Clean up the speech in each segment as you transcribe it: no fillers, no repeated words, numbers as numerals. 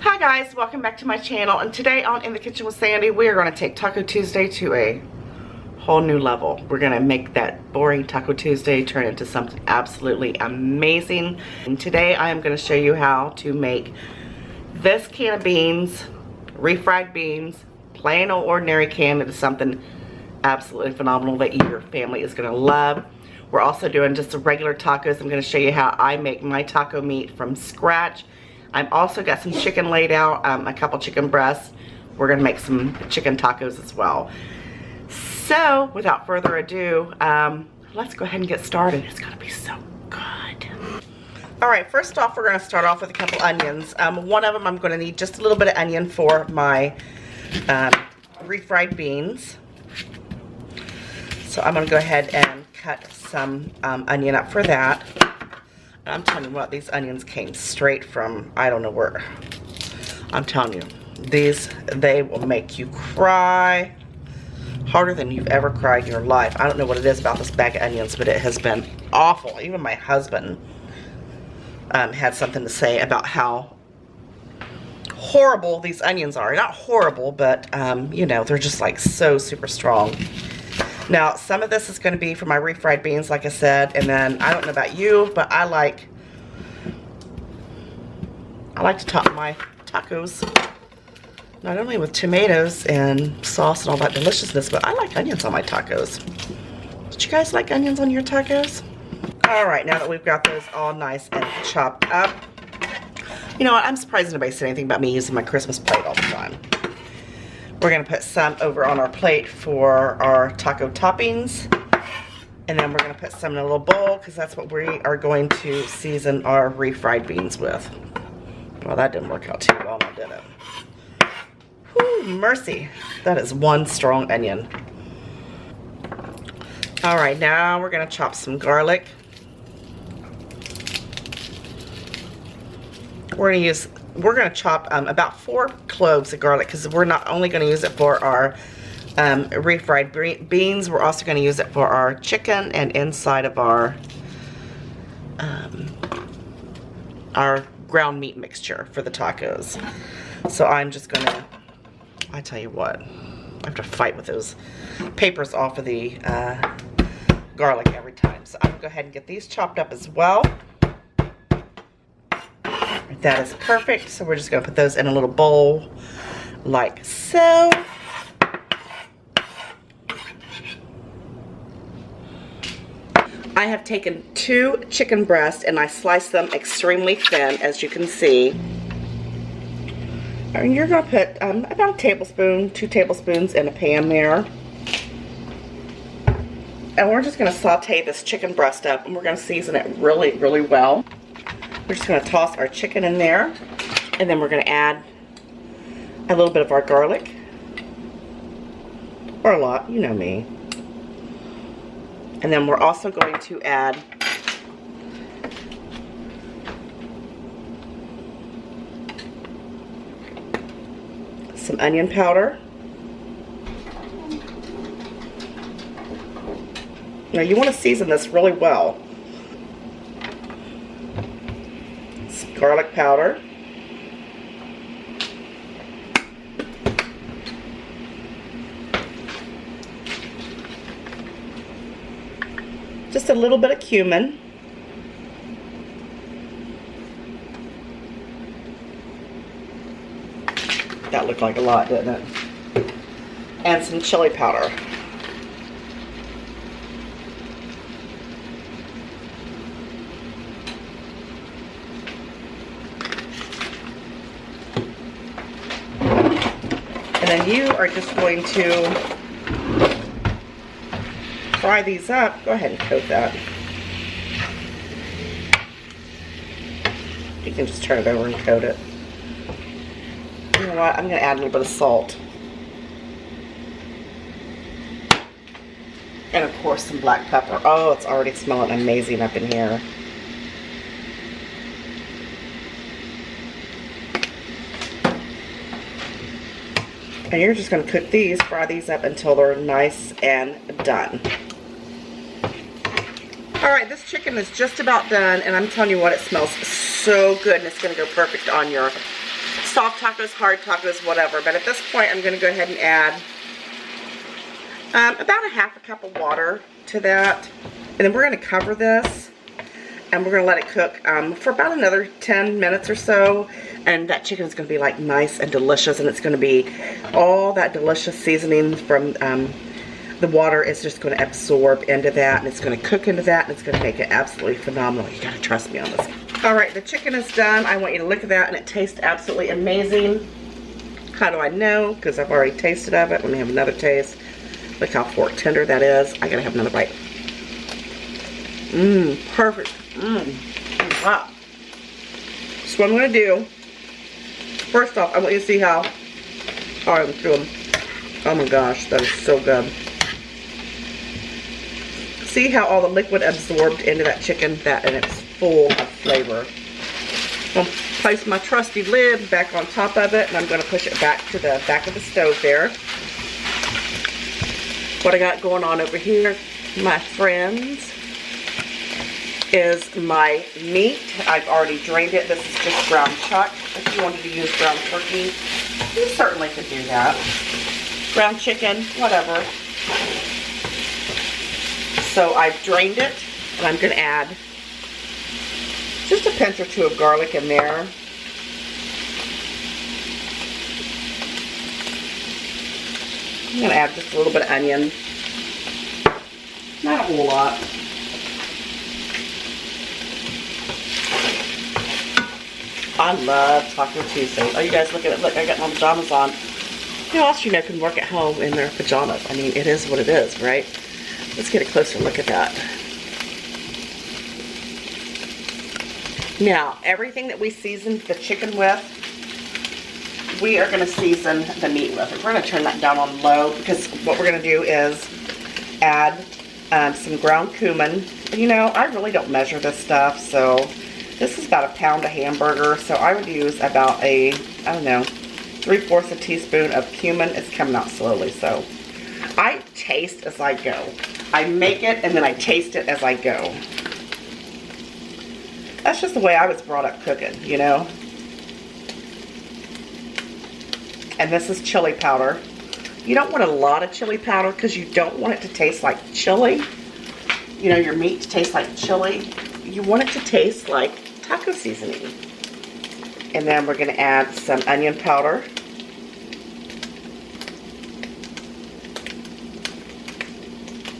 Hi guys, welcome back to my channel, and today on In the Kitchen with Sandy, we are going to take Taco Tuesday to a whole new level. We're going to make that boring Taco Tuesday turn into something absolutely amazing. And today I am going to show you how to make this can of beans, refried beans, plain old ordinary can, into something absolutely phenomenal that your family is going to love. We're also doing just the regular tacos. I'm going to show you how I make my taco meat from scratch. I've also got some chicken laid out, a couple chicken breasts. We're going to make some chicken tacos as well. So, without further ado, let's go ahead and get started. It's going to be so good. Alright, first off, we're going to start off with a couple onions. One of them, I'm going to need just a little bit of onion for my refried beans. So I'm going to go ahead and cut some onion up for that. I'm telling you what, these onions came straight from, I don't know where. I'm telling you, they will make you cry harder than you've ever cried in your life. I don't know what it is about this bag of onions, but it has been awful. Even my husband had something to say about how horrible these onions are. Not horrible, but, you know, they're just like so super strong. Now, some of this is going to be for my refried beans, like I said, and then I don't know about you, but I like to top my tacos not only with tomatoes and sauce and all that deliciousness, but I like onions on my tacos. Did you guys like onions on your tacos? All right, now that we've got those all nice and chopped up, you know what? I'm surprised nobody said anything about me using my Christmas plate all the time. We're going to put some over on our plate for our taco toppings. And then we're going to put some in a little bowl because that's what we are going to season our refried beans with. Well, that didn't work out too well, now did it? Whew, mercy. That is one strong onion. Alright, now we're going to chop some garlic. We're going to chop about 4 cloves of garlic because we're not only going to use it for our refried beans, we're also going to use it for our chicken and inside of our ground meat mixture for the tacos. So I'm just going to, I tell you what, I have to fight with those papers off of the garlic every time. So I'm going to go ahead and get these chopped up as well. That is perfect. So we're just going to put those in a little bowl like so. I have taken 2 chicken breasts and I sliced them extremely thin, as you can see. And you're going to put about a tablespoon, 2 tablespoons in a pan there. And we're just going to saute this chicken breast up, and we're going to season it really, really well. We're just going to toss our chicken in there, and then we're going to add a little bit of our garlic, or a lot, you know me. And then we're also going to add some onion powder. Now you want to season this really well. Garlic powder, just a little bit of cumin, that looked like a lot, didn't it? And some chili powder. And then you are just going to fry these up. Go ahead and coat that. You can just turn it over and coat it. You know what? I'm going to add a little bit of salt. And of course some black pepper. Oh, it's already smelling amazing up in here. And you're just going to cook these, fry these up until they're nice and done. Alright, this chicken is just about done, and I'm telling you what, it smells so good, and it's going to go perfect on your soft tacos, hard tacos, whatever. But at this point, I'm going to go ahead and add about a half a cup of water to that. And then we're going to cover this. And we're going to let it cook for about another 10 minutes or so. And that chicken is going to be like nice and delicious. And it's going to be all that delicious seasoning from the water is just going to absorb into that. And it's going to cook into that. And it's going to make it absolutely phenomenal. You got to trust me on this. Alright, the chicken is done. I want you to look at that. And it tastes absolutely amazing. How do I know? Because I've already tasted of it. Let me have another taste. Look how fork tender that is. I got to have another bite. Mmm, perfect. Mmm. Wow. So what I'm going to do, first off, I want you to see how, I'm through them. Oh my gosh, that is so good. See how all the liquid absorbed into that chicken, and it's full of flavor. I'm going to place my trusty lid back on top of it, and I'm going to push it back to the back of the stove there. What I got going on over here, my friends, is my meat. I've already drained it. This is just ground chuck. If you wanted to use ground turkey, you certainly could do that. Ground chicken, whatever. So I've drained it, and I'm going to add just a pinch or two of garlic in there. I'm going to add just a little bit of onion. Not a whole lot. I love Taco Tuesday. Oh, you guys look at it. Look, I got my pajamas on. Who else you know can work at home in their pajamas? I mean, it is what it is, right? Let's get a closer look at that. Now, everything that we seasoned the chicken with, we are going to season the meat with. We're going to turn that down on low because what we're going to do is add some ground cumin. You know, I really don't measure this stuff, so this is about a pound of hamburger, so I would use about a, I don't know, 3/4 a teaspoon of cumin. It's coming out slowly, so I taste as I go. I make it and then I taste it as I go. That's just the way I was brought up cooking, you know. And this is chili powder. You don't want a lot of chili powder because you don't want it to taste like chili. You know, your meat to taste like chili. You want it to taste like taco seasoning. And then we're going to add some onion powder.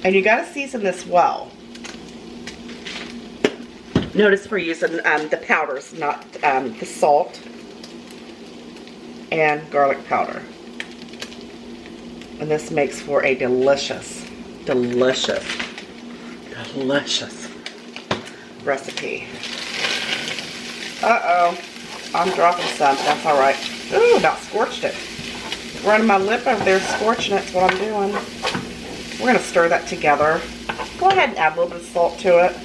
And you got to season this well. Notice we're using the powders, not the salt and garlic powder. And this makes for a delicious, delicious, delicious recipe. Uh-oh. I'm dropping some. That's alright. Ooh, about scorched it. Running my lip over there, scorching it. That's what I'm doing. We're going to stir that together. Go ahead and add a little bit of salt to it.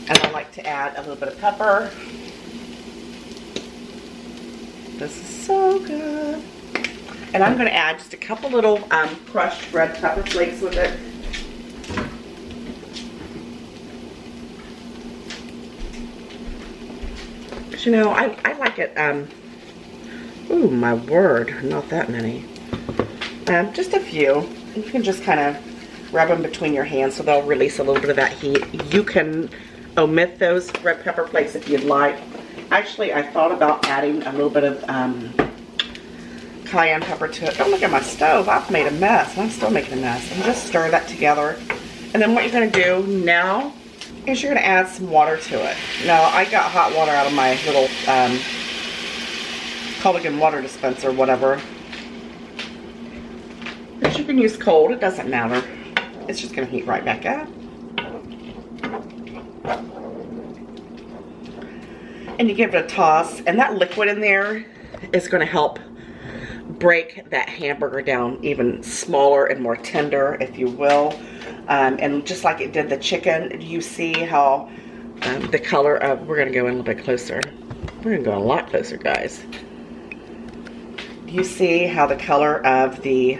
And I like to add a little bit of pepper. This is so good. And I'm going to add just a couple little crushed red pepper flakes with it. But you know, I like it, ooh, my word, not that many. Just a few. You can just kind of rub them between your hands so they'll release a little bit of that heat. You can omit those red pepper flakes if you'd like. Actually, I thought about adding a little bit of cayenne pepper to it. Don't look at my stove. I've made a mess, and I'm still making a mess. And just stir that together. And then what you're going to do now is you're going to add some water to it. Now, I got hot water out of my little Culligan water dispenser, whatever. But you can use cold. It doesn't matter. It's just going to heat right back up. And you give it a toss, and that liquid in there is going to help break that hamburger down even smaller and more tender, if you will. And just like it did the chicken, you see how the color of, we're going to go in a little bit closer. We're going to go a lot closer, guys. You see how the color of the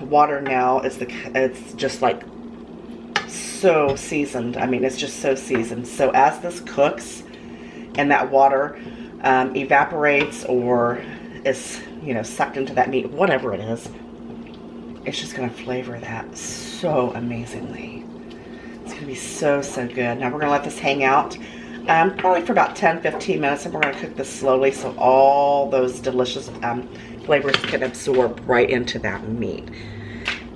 water now is it's just like so seasoned. I mean, it's just so seasoned. So as this cooks, and that water evaporates or is, you know, sucked into that meat, whatever it is, it's just gonna flavor that so amazingly. It's gonna be so, so good. Now we're gonna let this hang out probably for about 10-15 minutes, and we're gonna cook this slowly so all those delicious flavors can absorb right into that meat.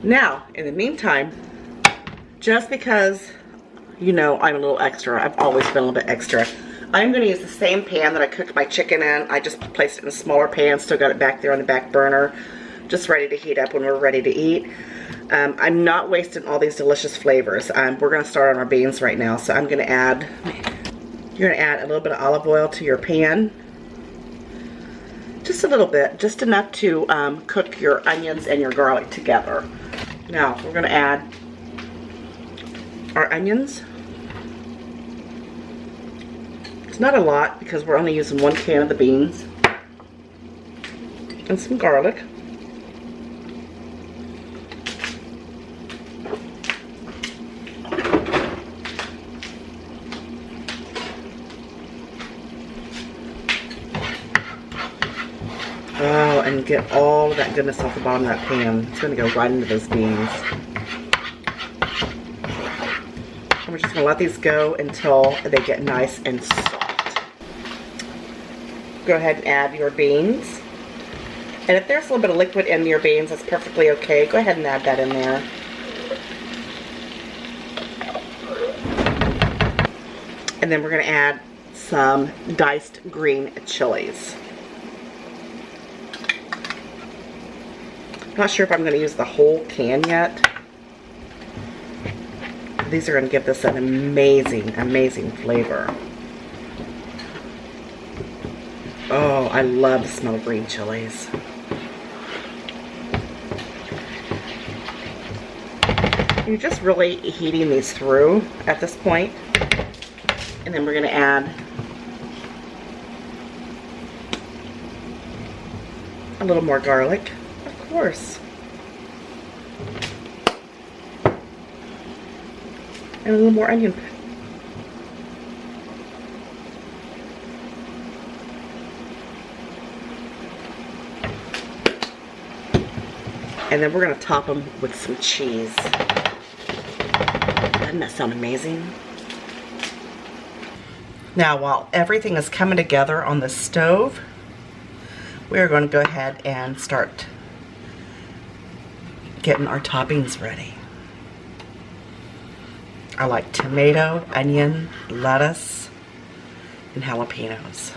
Now, in the meantime, just because, you know, I'm a little extra, I've always been a little bit extra, I'm going to use the same pan that I cooked my chicken in. I just placed it in a smaller pan, still got it back there on the back burner, just ready to heat up when we're ready to eat. I'm not wasting all these delicious flavors. We're going to start on our beans right now, so I'm going to add, you're going to add a little bit of olive oil to your pan. Just a little bit, just enough to cook your onions and your garlic together. Now, we're going to add our onions. It's not a lot because we're only using 1 can of the beans. And some garlic. Oh, and get all of that goodness off the bottom of that pan. It's going to go right into those beans. And we're just going to let these go until they get nice and soft. Go ahead and add your beans. And if there's a little bit of liquid in your beans, that's perfectly okay. Go ahead and add that in there. And then we're going to add some diced green chilies. I'm not sure if I'm going to use the whole can yet. These are going to give this an amazing, amazing flavor. Oh, I love the smell of green chilies. You're just really heating these through at this point. And then we're going to add a little more garlic. Of course. And a little more onion. And then we're going to top them with some cheese. Doesn't that sound amazing? Now, while everything is coming together on the stove, we're going to go ahead and start getting our toppings ready. I like tomato, onion, lettuce, and jalapenos.